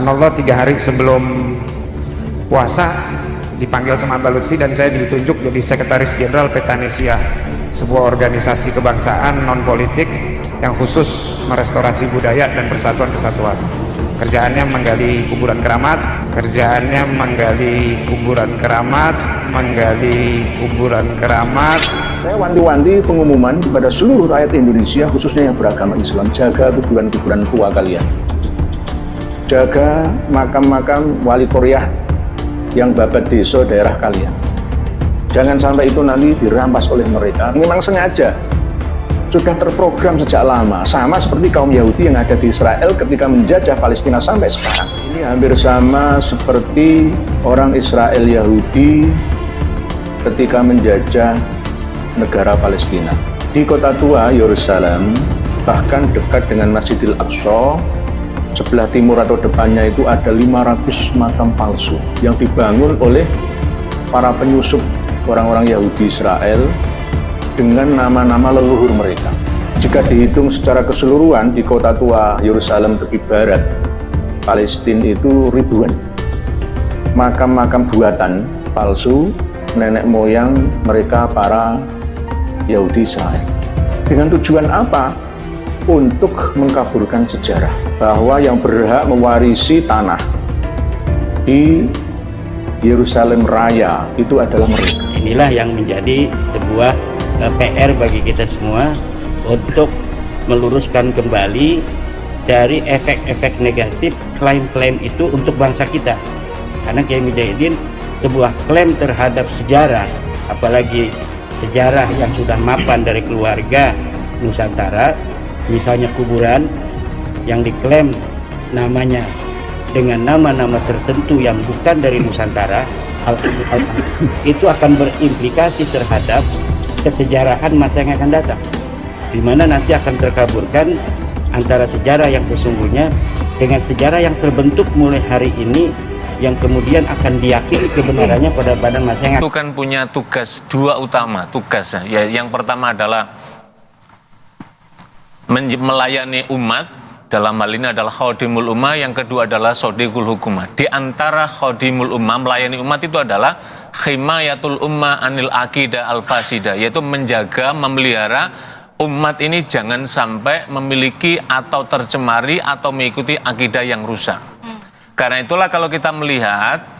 Allah 3 hari sebelum puasa dipanggil sama Mbak Lutfi dan saya ditunjuk jadi Sekretaris Jenderal Petanesia, sebuah organisasi kebangsaan non politik yang khusus merestorasi budaya dan persatuan kesatuan. Kerjaannya menggali kuburan keramat, Saya wanti-wanti pengumuman kepada seluruh rakyat Indonesia, khususnya yang beragama Islam, jaga kuburan-kuburan tua kalian. Jaga makam-makam wali Korea yang babat desa daerah kalian. Jangan sampai itu nanti dirampas oleh mereka. Memang sengaja, sudah terprogram sejak lama, sama seperti kaum Yahudi yang ada di Israel ketika menjajah Palestina sampai sekarang. Ini hampir sama seperti orang Israel Yahudi ketika menjajah negara Palestina. Di kota tua Yerusalem, bahkan dekat dengan Masjidil Aqsa, sebelah timur atau depannya itu ada 500 makam palsu yang dibangun oleh para penyusup orang-orang Yahudi Israel dengan nama-nama leluhur mereka. Jika dihitung secara keseluruhan di kota tua Yerusalem tepi barat Palestina itu ribuan makam-makam buatan palsu nenek moyang mereka para Yahudi Israel. Dengan tujuan apa? Untuk mengkaburkan sejarah bahwa yang berhak mewarisi tanah di Yerusalem Raya itu adalah mereka. Inilah yang menjadi sebuah PR bagi kita semua untuk meluruskan kembali dari efek-efek negatif klaim-klaim itu untuk bangsa kita. Karena Kiai Mujahidin sebuah klaim terhadap sejarah, apalagi sejarah yang sudah mapan dari keluarga Nusantara, misalnya kuburan yang diklaim namanya dengan nama-nama tertentu yang bukan dari Nusantara, itu akan berimplikasi terhadap kesejarahan masa yang akan datang, di mana nanti akan terkaburkan antara sejarah yang sesungguhnya dengan sejarah yang terbentuk mulai hari ini yang kemudian akan diyakini kebenarannya pada masa yang itu kan punya tugas dua utama tugasnya. Ya, yang pertama adalah melayani umat, dalam hal ini adalah khodimul ummah, yang kedua adalah sodiqul hukumah. Di antara khodimul ummah, melayani umat itu adalah himayatul ummah anil akidah al-fasidah, yaitu menjaga, memelihara umat ini jangan sampai memiliki atau tercemari atau mengikuti akidah yang rusak. Karena itulah kalau kita melihat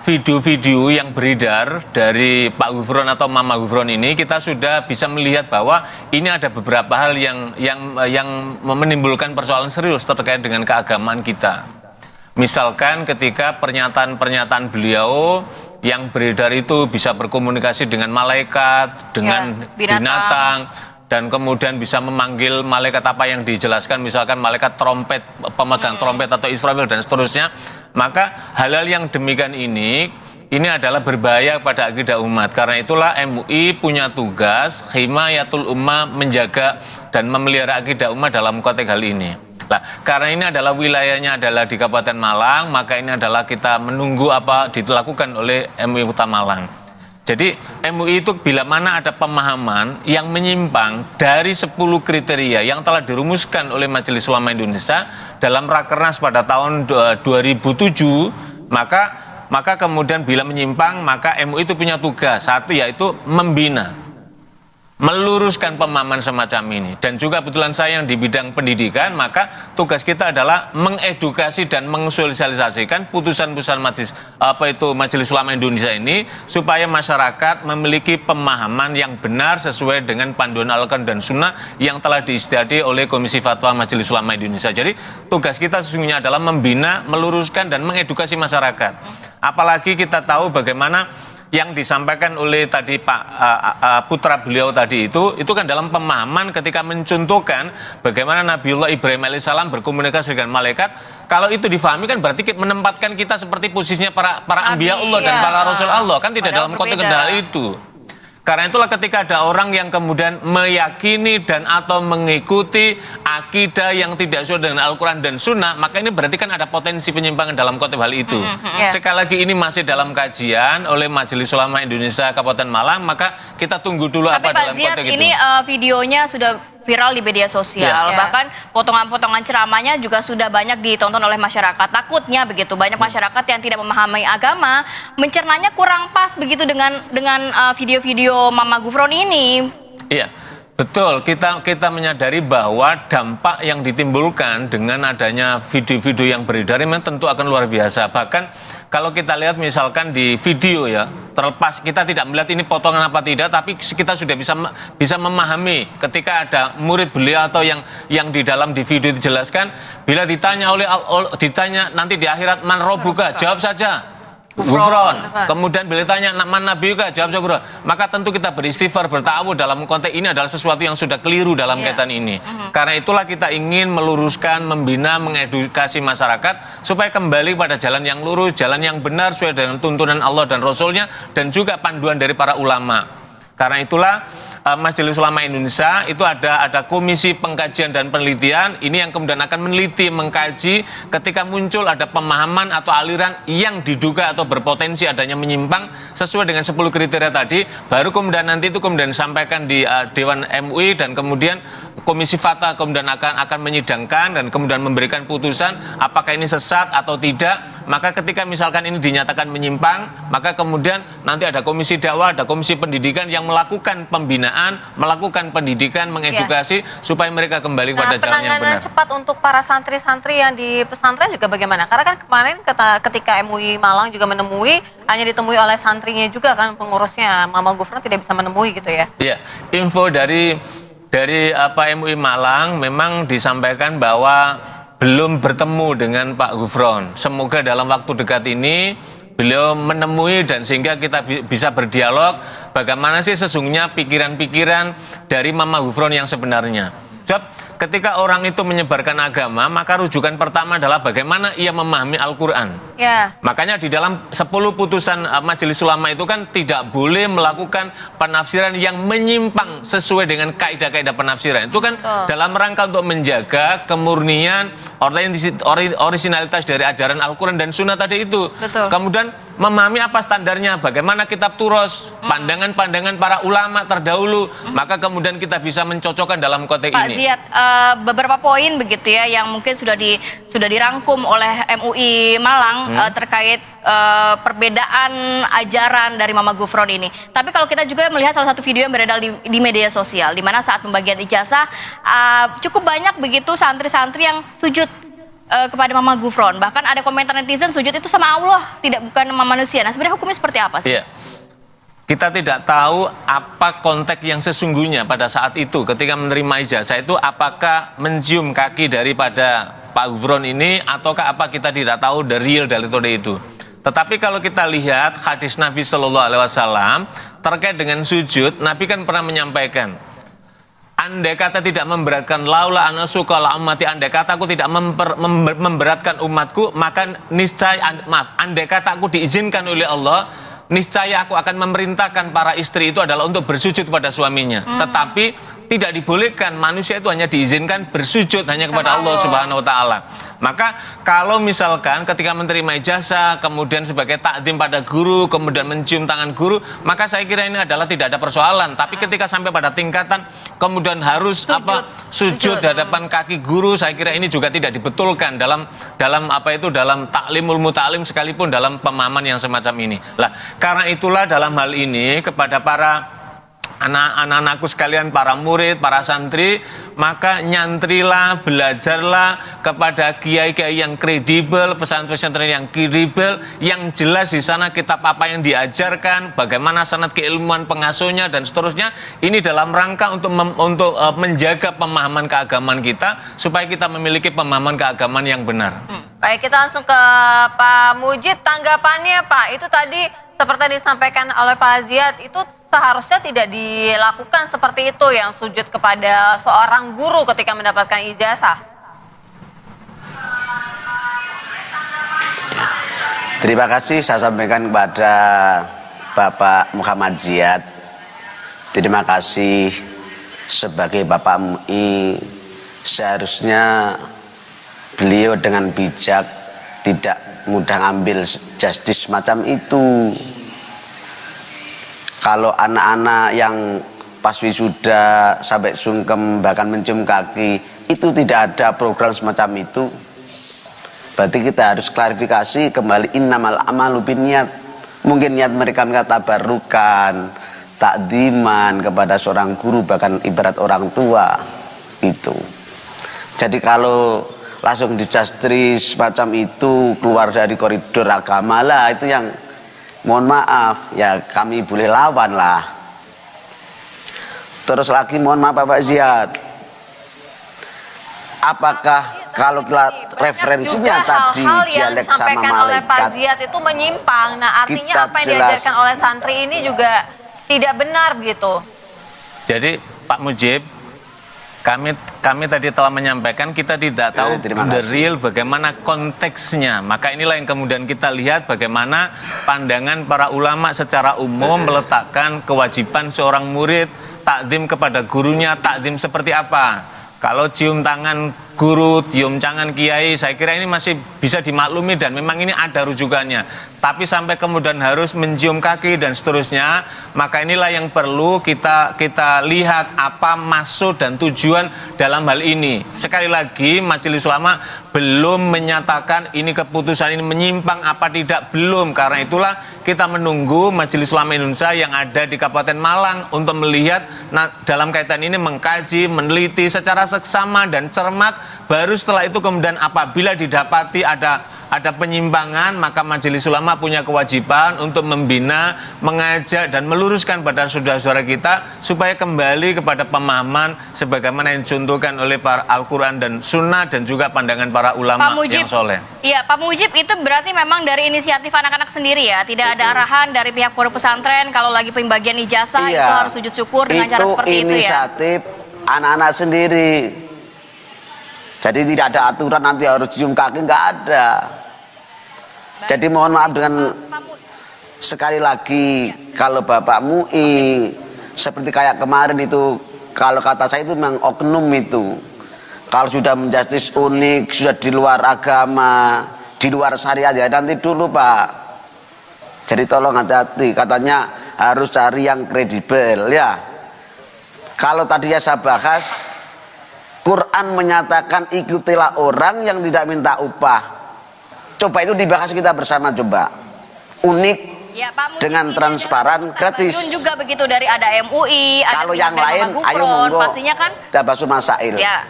video-video yang beredar dari Pak Gufron atau Mama Gufron ini, kita sudah bisa melihat bahwa ini ada beberapa hal yang menimbulkan persoalan serius terkait dengan keagamaan kita. Misalkan ketika pernyataan-pernyataan beliau yang beredar itu bisa berkomunikasi dengan malaikat, dengan binatang, dan kemudian bisa memanggil malaikat apa yang dijelaskan, misalkan malaikat trompet, pemegang trompet atau Israfil dan seterusnya, maka hal-hal yang demikian ini adalah berbahaya pada akidah umat. Karena itulah MUI punya tugas himayatul ummah, menjaga dan memelihara akidah umat dalam konteks hal ini. Nah, karena ini adalah wilayahnya adalah di Kabupaten Malang, maka ini adalah kita menunggu apa dilakukan oleh MUI Kota Malang. Jadi MUI itu bila mana ada pemahaman yang menyimpang dari 10 kriteria yang telah dirumuskan oleh Majelis Ulama Indonesia dalam Rakernas pada tahun 2007, maka kemudian bila menyimpang, maka MUI itu punya tugas, satu yaitu membina, meluruskan pemahaman semacam ini. Dan juga kebetulan saya yang di bidang pendidikan, maka tugas kita adalah mengedukasi dan mensosialisasikan putusan-putusan Majelis Ulama Indonesia ini supaya masyarakat memiliki pemahaman yang benar sesuai dengan panduan Al-Quran dan Sunnah yang telah diistihadi oleh Komisi Fatwa Majelis Ulama Indonesia. Jadi tugas kita sesungguhnya adalah membina, meluruskan dan mengedukasi masyarakat. Apalagi kita tahu bagaimana yang disampaikan oleh tadi Pak putra beliau tadi itu kan dalam pemahaman ketika mencontohkan bagaimana Nabiullah Ibrahim alaihissalam berkomunikasi dengan malaikat. Kalau itu difahami kan berarti menempatkan kita seperti posisinya para anbiya Allah dan para rasul Allah, kan tidak dalam konteks kendala itu. Karena itulah ketika ada orang yang kemudian meyakini dan atau mengikuti akidah yang tidak sesuai dengan Al-Quran dan Sunnah, maka ini berarti kan ada potensi penyimpangan dalam konteks hal itu. Sekali lagi ini masih dalam kajian oleh Majelis Ulama Indonesia Kabupaten Malang, maka kita tunggu dulu apa dalam konteks itu. Tapi Pak Ziyad, ini videonya sudah viral di media sosial. Bahkan potongan-potongan ceramahnya juga sudah banyak ditonton oleh masyarakat. Takutnya begitu banyak masyarakat yang tidak memahami agama, mencernanya kurang pas begitu dengan video-video Mama Gufron ini. Iya. Betul, kita menyadari bahwa dampak yang ditimbulkan dengan adanya video-video yang beredar memang tentu akan luar biasa. Bahkan kalau kita lihat misalkan di video ya, terlepas kita tidak melihat ini potongan apa tidak, tapi kita sudah bisa memahami ketika ada murid beliau atau yang di dalam di video dijelaskan, bila ditanya nanti di akhirat man robuka, jawab saja Gufron. Kemudian bila ditanya man nabiyuka, jawab Gufron. Maka tentu kita beristighfar, bertawud dalam konteks ini adalah sesuatu yang sudah keliru dalam kaitan ini. Karena itulah kita ingin meluruskan, membina, mengedukasi masyarakat supaya kembali pada jalan yang lurus, jalan yang benar sesuai dengan tuntunan Allah dan Rasulnya, dan juga panduan dari para ulama. Karena itulah Majelis Ulama Indonesia itu ada komisi pengkajian dan penelitian ini yang kemudian akan meneliti, mengkaji ketika muncul ada pemahaman atau aliran yang diduga atau berpotensi adanya menyimpang sesuai dengan 10 kriteria tadi, baru kemudian nanti itu kemudian disampaikan di Dewan MUI dan kemudian Komisi Fatwa kemudian akan menyidangkan dan kemudian memberikan putusan apakah ini sesat atau tidak. Maka ketika misalkan ini dinyatakan menyimpang, maka kemudian nanti ada komisi dakwah, ada komisi pendidikan yang melakukan pembinaan, melakukan pendidikan, mengedukasi supaya mereka kembali pada jalan yang benar. Penanganan cepat untuk para santri-santri yang di pesantren juga bagaimana? Karena kan kemarin ketika MUI Malang juga menemui, hanya ditemui oleh santrinya juga kan, pengurusnya Mama Gufron tidak bisa menemui gitu ya. Iya, info dari MUI Malang memang disampaikan bahwa belum bertemu dengan Pak Gufron. Semoga dalam waktu dekat ini beliau menemui dan sehingga kita bisa berdialog bagaimana sih sesungguhnya pikiran-pikiran dari Mama Gufron yang sebenarnya. Sebab ketika orang itu menyebarkan agama, maka rujukan pertama adalah bagaimana ia memahami Al-Quran. Makanya di dalam 10 putusan Majelis Ulama itu kan tidak boleh melakukan penafsiran yang menyimpang sesuai dengan kaidah-kaidah penafsiran. Itu kan dalam rangka untuk menjaga kemurnian, originalitas dari ajaran Al-Quran dan Sunnah tadi itu. Kemudian memahami apa standarnya, bagaimana kitab turos, pandangan-pandangan para ulama terdahulu, maka kemudian kita bisa mencocokkan dalam konteks ini. Ziyad, beberapa poin begitu ya yang mungkin sudah dirangkum oleh MUI Malang terkait perbedaan ajaran dari Mama Gufron ini. Tapi kalau kita juga melihat salah satu video yang beredar di media sosial, di mana saat pembagian ijazah cukup banyak begitu santri-santri yang sujud kepada Mama Gufron. Bahkan ada komentar netizen sujud itu sama Allah, bukan sama manusia. Nah sebenarnya hukumnya seperti apa sih? Kita tidak tahu apa konteks yang sesungguhnya pada saat itu ketika menerima ijazah itu, apakah mencium kaki daripada Pak Gufron ini ataukah apa, kita tidak tahu the real dari itu. Tetapi kalau kita lihat hadis Nabi Shallallahu Alaihi Wasallam terkait dengan sujud, Nabi kan pernah menyampaikan, andai kata tidak memberatkan laula anasuka la ummati, andai kata aku tidak memberatkan umatku, maka niscaya andai kata aku diizinkan oleh Allah, niscaya aku akan memerintahkan para istri itu adalah untuk bersujud pada suaminya. Tetapi tidak dibolehkan, manusia itu hanya diizinkan bersujud hanya kepada Allah Subhanahu wa Ta'ala. Maka kalau misalkan ketika menerima ijazah kemudian sebagai takdim pada guru, kemudian mencium tangan guru, maka saya kira ini adalah tidak ada persoalan. Tapi ketika sampai pada tingkatan kemudian harus sujud di hadapan kaki guru, saya kira ini juga tidak dibetulkan dalam taklimul muta'alim, sekalipun dalam pemahaman yang semacam ini. Lah, karena itulah dalam hal ini kepada para anak-anakku sekalian, para murid, para santri, maka nyantrilah, belajarlah kepada kiai-kiai yang kredibel, pesantren-pesantren yang kredibel, yang jelas di sana kitab apa yang diajarkan, bagaimana sanad keilmuan pengasuhnya dan seterusnya. Ini dalam rangka untuk menjaga pemahaman keagamaan kita supaya kita memiliki pemahaman keagamaan yang benar. Baik, kita langsung ke Pak Mujid, tanggapannya Pak, itu tadi seperti disampaikan oleh Pak Ziyad, itu seharusnya tidak dilakukan seperti itu, yang sujud kepada seorang guru ketika mendapatkan ijazah. Terima kasih saya sampaikan kepada Bapak Muhammad Ziyad. Terima kasih sebagai Bapak MUI, seharusnya beliau dengan bijak tidak mudah ngambil justice macam itu. Kalau anak-anak yang pas wisuda sampai sungkem bahkan mencium kaki, itu tidak ada program semacam itu. Berarti kita harus klarifikasi kembali, innamal amalu binniyat. Mungkin niat mereka tabarukan, takdiman kepada seorang guru, bahkan ibarat orang tua itu. Jadi kalau langsung dijastri semacam itu, keluar dari koridor agama lah, itu yang mohon maaf ya kami boleh lawan lah. Terus lagi mohon maaf Bapak Ziyad, apakah kalau referensinya tadi dialek sama oleh Pak malaikat, Ziyad itu menyimpang. Nah, artinya kita apa yang jelas- diajarkan oleh santri ini juga tidak benar gitu. Jadi Pak Mujib, kami tadi telah menyampaikan kita tidak tahu terima the kasih. real bagaimana konteksnya. Maka inilah yang kemudian kita lihat bagaimana pandangan para ulama secara umum meletakkan kewajiban seorang murid takdim kepada gurunya, takdim seperti apa. Kalau cium tangan guru, cium tangan kiai, saya kira ini masih bisa dimaklumi dan memang ini ada rujukannya. Tapi sampai kemudian harus mencium kaki dan seterusnya, maka inilah yang perlu kita lihat apa maksud dan tujuan dalam hal ini. Sekali lagi, Majelis Ulama belum menyatakan ini keputusan ini menyimpang apa tidak, belum. Karena itulah kita menunggu Majelis Ulama Indonesia yang ada di Kabupaten Malang untuk melihat dalam kaitan ini, mengkaji, meneliti secara seksama dan cermat. Baru setelah itu kemudian apabila didapati ada penyimpangan, maka Majelis Ulama punya kewajiban untuk membina, mengajak dan meluruskan pada saudara-saudara kita supaya kembali kepada pemahaman sebagaimana yang dicontohkan oleh para Al-Quran dan Sunnah dan juga pandangan para ulama yang soleh. Iya, Pak Mujib, itu berarti memang dari inisiatif anak-anak sendiri ya? Tidak ada arahan dari pihak pondok pesantren kalau lagi pembagian ijazah itu harus sujud syukur dengan cara seperti itu ya? Itu inisiatif anak-anak sendiri. Jadi tidak ada aturan nanti harus cium kaki, nggak ada. Jadi mohon maaf dengan sekali lagi, kalau Bapak MUI seperti kayak kemarin itu, kalau kata saya itu memang oknum itu. Kalau sudah menjustis unik, sudah di luar agama, di luar syariat, ya nanti dulu Pak. Jadi tolong hati-hati, katanya harus cari yang kredibel ya. Kalau tadi ya saya bahas, Quran menyatakan ikutilah orang yang tidak minta upah. Coba itu dibahas kita bersama, coba. Unik Ya, Pak Mujib, dengan transparan, gratis. juga begitu dari ada MUI, ada Kalau pihak yang dari lain, Mama ayo Gufron, monggo. pastinya kan. Kita bahas masail. Ya.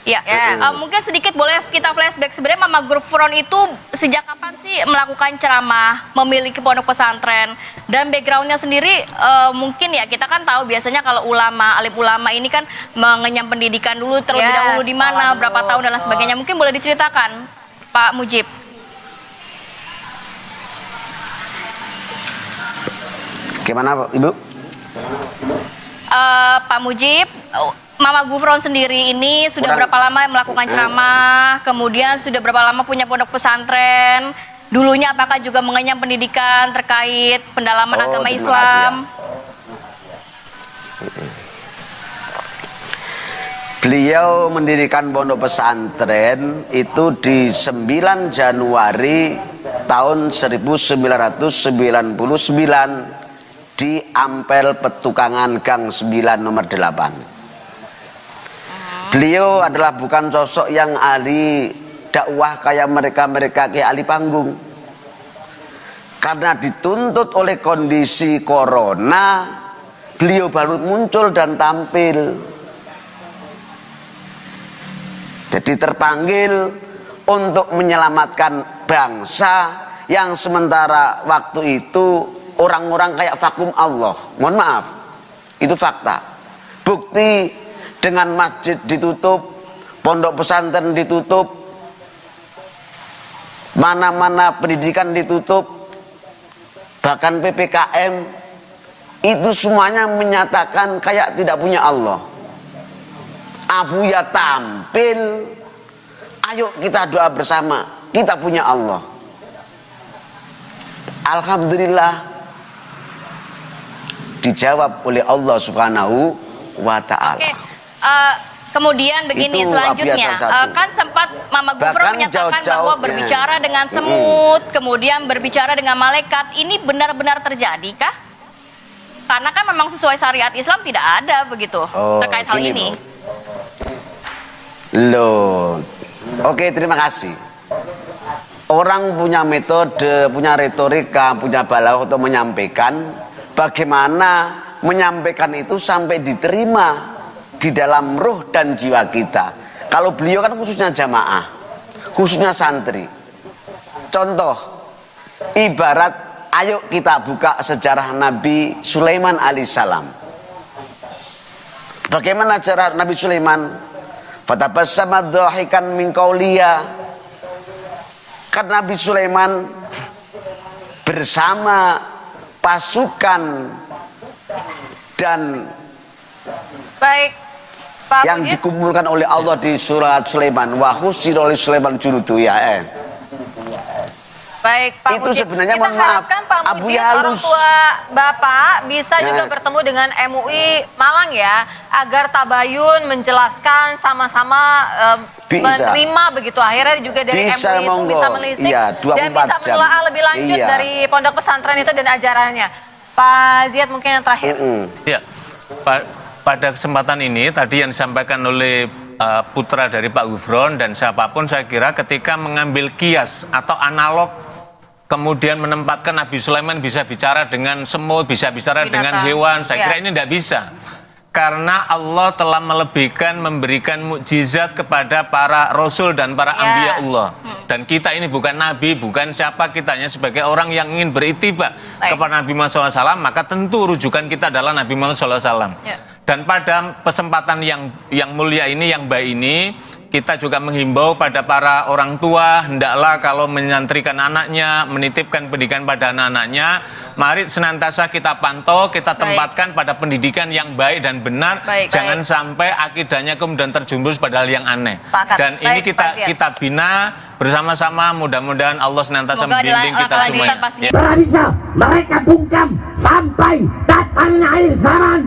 Ya, mungkin sedikit boleh kita flashback, sebenarnya Mama Gufron itu sejak kapan sih melakukan ceramah, memiliki pondok pesantren, dan backgroundnya sendiri mungkin ya kita kan tahu biasanya kalau ulama, alim ulama ini kan mengenyam pendidikan dulu terlebih dahulu di mana, berapa tahun dan lain sebagainya. Mungkin boleh diceritakan, Pak Mujib. Gimana Ibu? Pak Mujib, Mama Gufron sendiri ini sudah berapa lama melakukan ceramah, kemudian sudah berapa lama punya pondok pesantren, dulunya apakah juga mengenyam pendidikan terkait pendalaman agama terima Islam? kasih ya. Beliau mendirikan pondok pesantren itu di 9 Januari tahun 1999 di Ampel Petukangan Gang 9 nomor 8. Beliau adalah bukan sosok yang ahli dakwah kayak mereka-mereka kayak ahli panggung. Karena dituntut oleh kondisi corona, beliau baru muncul dan tampil. Jadi terpanggil untuk menyelamatkan bangsa yang sementara waktu itu orang-orang kayak vakum Allah. Mohon maaf, itu fakta. Bukti dengan masjid ditutup, pondok pesantren ditutup, mana-mana pendidikan ditutup, bahkan PPKM, itu semuanya menyatakan kayak tidak punya Allah. Abuya tampil, ayo kita doa bersama, kita punya Allah. Alhamdulillah dijawab oleh Allah Subhanahu wa Ta'ala. Oke, kemudian begini Itu selanjutnya, kan sempat Mama Gufron Bahkan menyatakan jauh-jauh, bahwa berbicara dengan semut, kemudian berbicara dengan malaikat, ini benar-benar terjadi kah? Karena kan memang sesuai syariat Islam tidak ada begitu terkait hal gini, ini. Bu. Loh, oke, terima kasih. Orang punya metode, punya retorika, punya balaghah untuk menyampaikan bagaimana menyampaikan itu sampai diterima di dalam ruh dan jiwa kita. Kalau beliau kan khususnya jamaah, khususnya santri. Contoh, ibarat ayo kita buka sejarah Nabi Sulaiman alaihissalam. Bagaimana cara Nabi Sulaiman? Fatabassama dhahikan min qawliya. Kan Nabi Sulaiman bersama pasukan dan Baik, Pak yang Mujid. dikumpulkan oleh Allah di surat Sulaiman, wa husira li Sulaiman junudu ya. Baik, Pak Itu Mujid. sebenarnya, Kita mohon maaf, harapkan Pak Abu Mujid, Yalus. orang tua Bapak bisa Ya. juga bertemu dengan MUI Malang ya, agar tabayun menjelaskan sama-sama Bisa. menerima begitu. Akhirnya juga dari Bisa, MUI itu monggo. bisa menelisik Iya, dan 24 bisa jam. menelaah lebih lanjut Iya. dari pondok pesantren itu dan ajarannya. Pak Ziyad mungkin yang terakhir. Ya, pada kesempatan ini tadi yang disampaikan oleh putra dari Pak Gufron dan siapapun, saya kira ketika mengambil kias atau analog kemudian menempatkan Nabi Sulaiman bisa bicara dengan semut, bisa bicara dengan Binatang. hewan, saya Ya. kira ini tidak bisa. Karena Allah telah melebihkan, memberikan mukjizat kepada para rasul dan para Ya. anbiya Allah. Dan kita ini bukan nabi, bukan siapa, kita hanya sebagai orang yang ingin beritiba Baik. kepada Nabi Muhammad SAW, maka tentu rujukan kita adalah Nabi Muhammad SAW. Ya. Dan pada kesempatan yang mulia ini, yang baik ini, kita juga menghimbau pada para orang tua, hendaklah kalau menyantrikan anaknya, menitipkan pendidikan pada anak-anaknya, mari senantiasa kita pantau, kita Baik. tempatkan pada pendidikan yang baik dan benar. Baik, Jangan sampai akidahnya kemudian terjumbus pada hal yang aneh. Sepakat. Dan ini Baik, kita Pak Ziyad. kita bina bersama-sama, mudah-mudahan Allah senantiasa Semoga membimbing kita dilanjutkan semuanya. pastinya. Ya. Bisa mereka bungkam sampai datangnya akhir zaman.